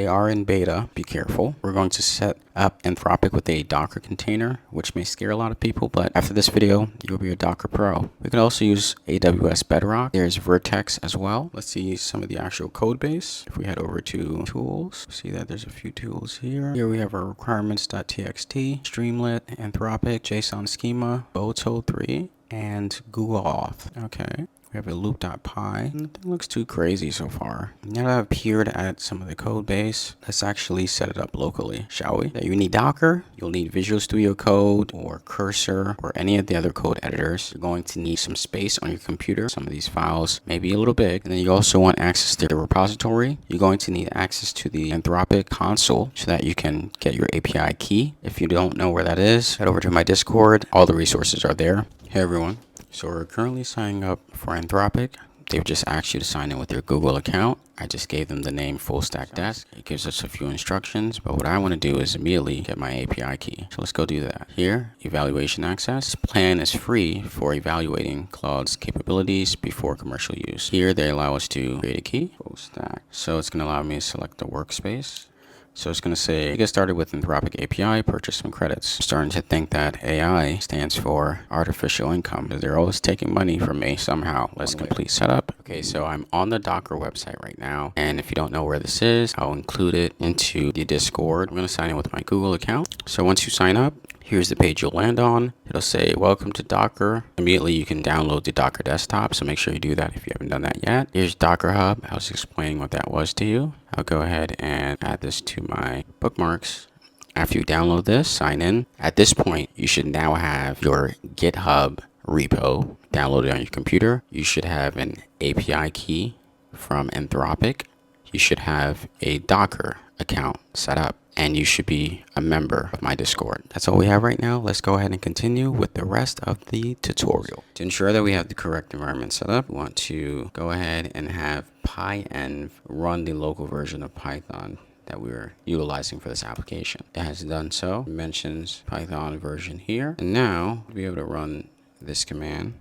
They are in beta, be careful. We're going to set up Anthropic with a Docker container, which may scare a lot of people, but after this video, you'll be a Docker pro. We could also use AWS Bedrock. There's Vertex as well. Let's see some of the actual code base. If we head over to tools, see that there's a few tools here. Here we have our requirements.txt, Streamlit, Anthropic, JSON schema, Boto3, and Google Auth. Okay. We have a loop.py. Nothing looks too crazy so far. Now that I've peered at some of the code base, let's actually set it up locally, shall we? You need Docker, you'll need Visual Studio Code or Cursor or any of the other code editors. You're going to need some space on your computer. Some of these files may be a little big. And then you also want access to the repository. You're going to need access to the Anthropic console so that you can get your API key. If you don't know where that is, head over to my Discord. All the resources are there. Hey everyone. So we're currently signing up for Anthropic. They've just asked you to sign in with your Google account. I just gave them the name Full Stack Desk. It gives us a few instructions, but what I want to do is immediately get my API key. So let's go do that. Here, evaluation access. This plan is free for evaluating Claude's capabilities before commercial use. Here, they allow us to create a key, Full Stack. So it's going to allow me to select the workspace. So it's going to say, get started with Anthropic API, purchase some credits. I'm starting to think that AI stands for artificial income. They're always taking money from me somehow. Let's complete setup. Okay, so I'm on the Docker website right now. And if you don't know where this is, I'll include it into the Discord. I'm going to sign in with my Google account. So once you sign up, here's the page you'll land on. It'll say, welcome to Docker. Immediately, you can download the Docker desktop. So make sure you do that if you haven't done that yet. Here's Docker Hub. I was explaining what that was to you. I'll go ahead and add this to my bookmarks. After you download this, sign in. At this point, you should now have your GitHub repo downloaded on your computer. You should have an API key from Anthropic. You should have a Docker account set up, and you should be a member of my Discord. That's all we have right now. Let's go ahead and continue with the rest of the tutorial. To ensure that we have the correct environment set up, we want to go ahead and have pyenv run the local version of Python that we're utilizing for this application. It has done so. It mentions Python version here. And now we'll be able to run this command,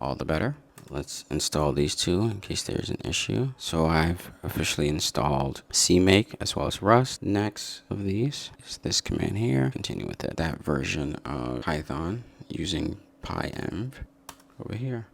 all the better. Let's install these two in case there's an issue. So I've officially installed CMake as well as Rust. Next of these is this command here. Continue with it. That version of Python using pyenv over here.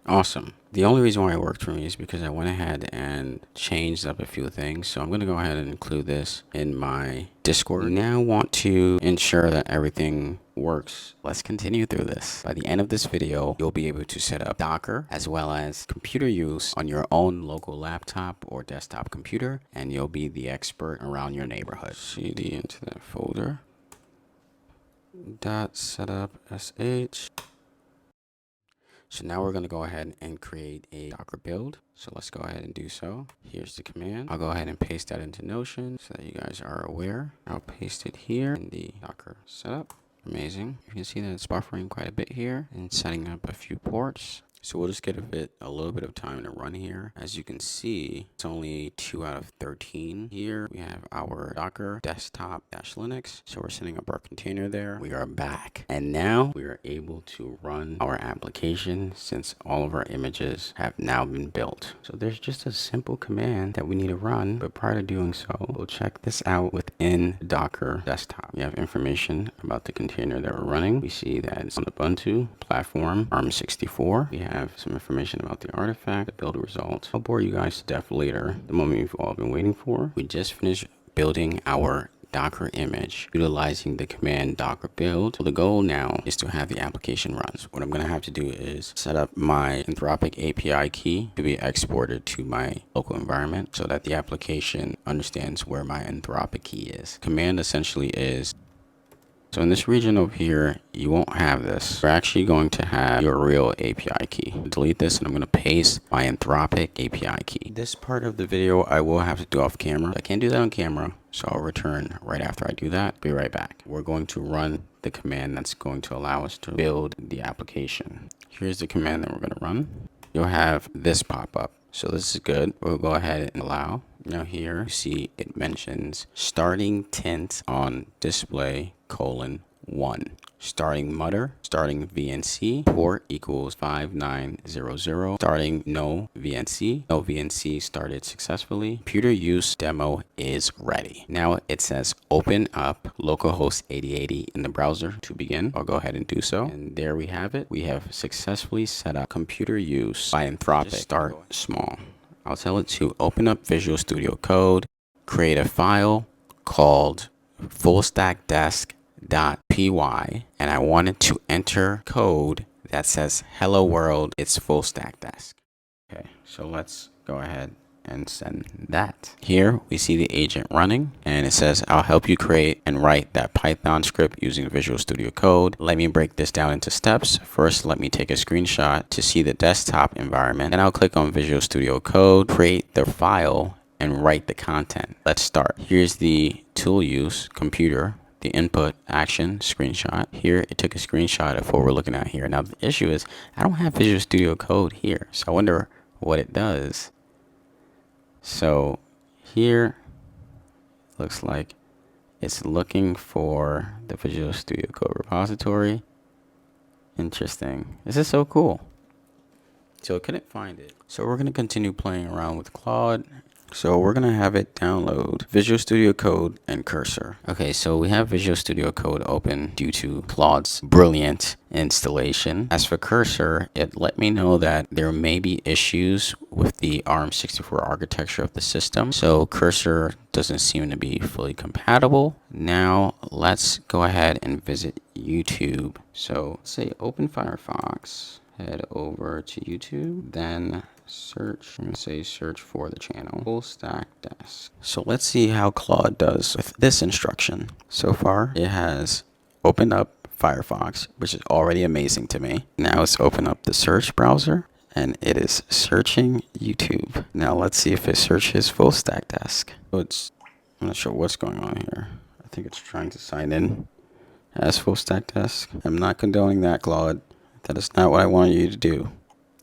Awesome. The only reason why it worked for me is because I went ahead and changed up a few things. So I'm going to go ahead and include this in my Discord. We now want to ensure that everything works. Let's continue through this. By the end of this video, you'll be able to set up Docker as well as computer use on your own local laptop or desktop computer, and you'll be the expert around your neighborhood. CD into that folder. .setup sh. So now we're going to go ahead and create a Docker build. So let's go ahead and do so. Here's the command. I'll go ahead and paste that into Notion so that you guys are aware. I'll paste it here in the Docker setup. Amazing. You can see that it's buffering quite a bit here and setting up a few ports. So we'll just get a little bit of time to run here. As you can see, it's only 2 out of 13 here. We have our Docker desktop-Linux. So we're setting up our container there. We are back. And now we are able to run our application since all of our images have now been built. So there's just a simple command that we need to run. But prior to doing so, we'll check this out within Docker desktop. We have information about the container that we're running. We see that it's on Ubuntu platform, ARM64. We have some information about the artifact, the build result. I'll bore you guys to death later. The moment you've all been waiting for. We just finished building our Docker image utilizing the command docker build. So the goal now is to have the application run. So what I'm going to have to do is set up my Anthropic API key to be exported to my local environment so that the application understands where my Anthropic key is. Command essentially is, so in this region over here, you won't have this. We're actually going to have your real API key. Delete this and I'm going to paste my Anthropic API key. This part of the video I will have to do off camera. I can't do that on camera, so I'll return right after I do that. Be right back. We're going to run the command that's going to allow us to build the application. Here's the command that we're going to run. You'll have this pop up. So this is good. We'll go ahead and allow. Now here you see it mentions starting tint on display : 1. starting mutter, starting VNC, port equals 5900, starting no VNC, no VNC started successfully. Computer use demo is ready. Now it says open up localhost 8080 in the browser to begin. I'll go ahead and do so. And there we have it. We have successfully set up computer use by Anthropic. Start small. I'll tell it to open up Visual Studio Code, create a file called fullstackdesk.py, and I wanted to enter code that says hello world, it's full stack desk. Okay, so let's go ahead and send that. Here we see the agent running, and it says I'll help you create and write that Python script using Visual Studio Code. Let me break this down into steps. First, let me take a screenshot to see the desktop environment, and I'll click on Visual Studio Code, create the file, and write the content. Let's start. Here's the tool use, computer, the input, action, screenshot. Here it took a screenshot of what we're looking at here. Now the issue is I don't have Visual Studio Code here, so I wonder what it does. So here looks like it's looking for the Visual Studio Code repository. Interesting. This is so cool. So it couldn't find it. So we're going to continue playing around with Claude. So we're going to have it download Visual Studio Code and Cursor. Okay, so we have Visual Studio Code open due to Claude's brilliant installation. As for Cursor, it let me know that there may be issues with the ARM64 architecture of the system. So Cursor doesn't seem to be fully compatible. Now let's go ahead and visit YouTube. So say open Firefox, head over to YouTube, then search, I'm going to say search for the channel, full stack desk. So let's see how Claude does with this instruction. So far, it has opened up Firefox, which is already amazing to me. Now it's opened up the search browser, and it is searching YouTube. Now let's see if it searches full stack desk. So I'm not sure what's going on here. I think it's trying to sign in as full stack desk. I'm not condoning that, Claude. That is not what I want you to do.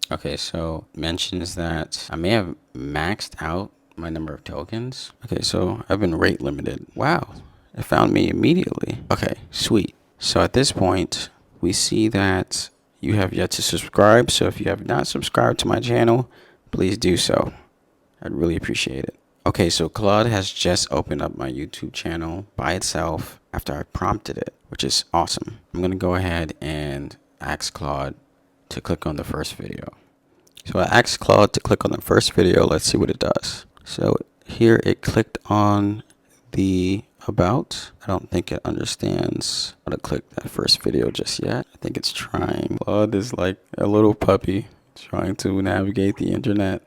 Okay, so mentions that I may have maxed out my number of tokens. Okay, so I've been rate limited. Wow, it found me immediately. Okay, sweet. So at this point, we see that you have yet to subscribe. So if you have not subscribed to my channel, please do so. I'd really appreciate it. Okay, so Claude has just opened up my YouTube channel by itself after I prompted it, which is awesome. I'm gonna go ahead and ask Claude to click on the first video. So I asked Claude to click on the first video. Let's see what it does. So here it clicked on the about. I don't think it understands how to click that first video just yet. I think it's trying. Claude is like a little puppy trying to navigate the internet.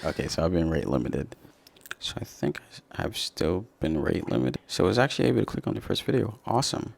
Okay, so I've been rate limited. So I think I've still been rate limited. So I was actually able to click on the first video. Awesome.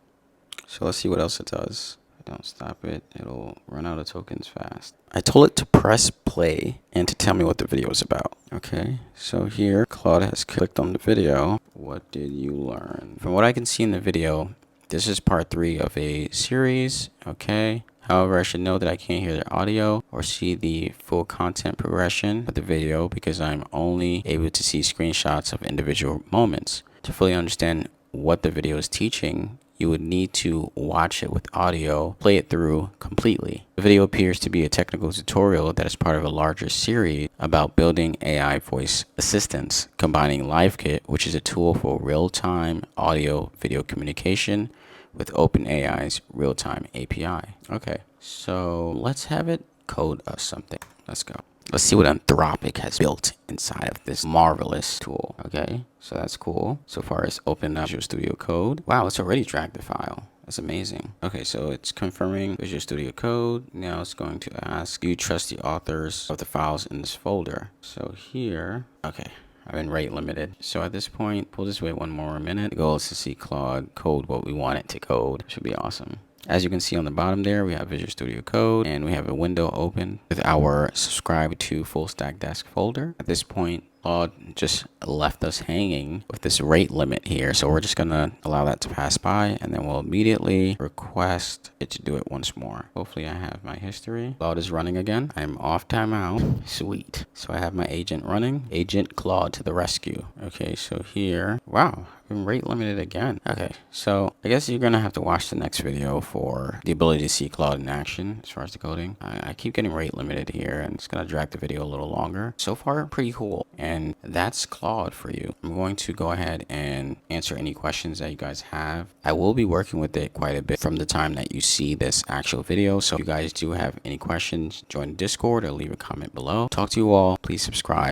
So let's see what else it does. Don't stop it, it'll run out of tokens fast. I told it to press play and to tell me what the video is about. Okay, so here Claude has clicked on the video. What did you learn? From what I can see in the video, this is part 3 of a series. Okay, however, I should know that I can't hear the audio or see the full content progression of the video because I'm only able to see screenshots of individual moments. To fully understand what the video is teaching, you would need to watch it with audio, play it through completely. The video appears to be a technical tutorial that is part of a larger series about building AI voice assistants, combining LiveKit, which is a tool for real-time audio video communication, with OpenAI's real-time API. Okay, so let's have it code us something. Let's go. Let's see what Anthropic has built inside of this marvelous tool. Okay, so that's cool. So far it's opened up Visual Studio Code. Wow, it's already dragged the file. That's amazing. Okay, so it's confirming Visual Studio Code. Now it's going to ask, do you trust the authors of the files in this folder? So here, okay, I've been rate limited. So at this point, we'll just wait one more minute. The goal is to see Claude code what we want it to code. Should be awesome. As you can see on the bottom there, we have Visual Studio Code and we have a window open with our subscribe to full stack desk folder. At this point, Claude just left us hanging with this rate limit here. So we're just gonna allow that to pass by, and then we'll immediately request it to do it once more. Hopefully I have my history. Claude is running again. I'm off timeout. Sweet. So I have my agent running. Agent Claude to the rescue. Okay, so here, wow, I'm rate limited again. Okay, so I guess you're gonna have to watch the next video for the ability to see Claude in action as far as the coding. I keep getting rate limited here, and it's gonna drag the video a little longer. So far, pretty cool. And that's Claude for you. I'm going to go ahead and answer any questions that you guys have. I will be working with it quite a bit from the time that you see this actual video. So if you guys do have any questions, join the Discord or leave a comment below. Talk to you all. Please subscribe.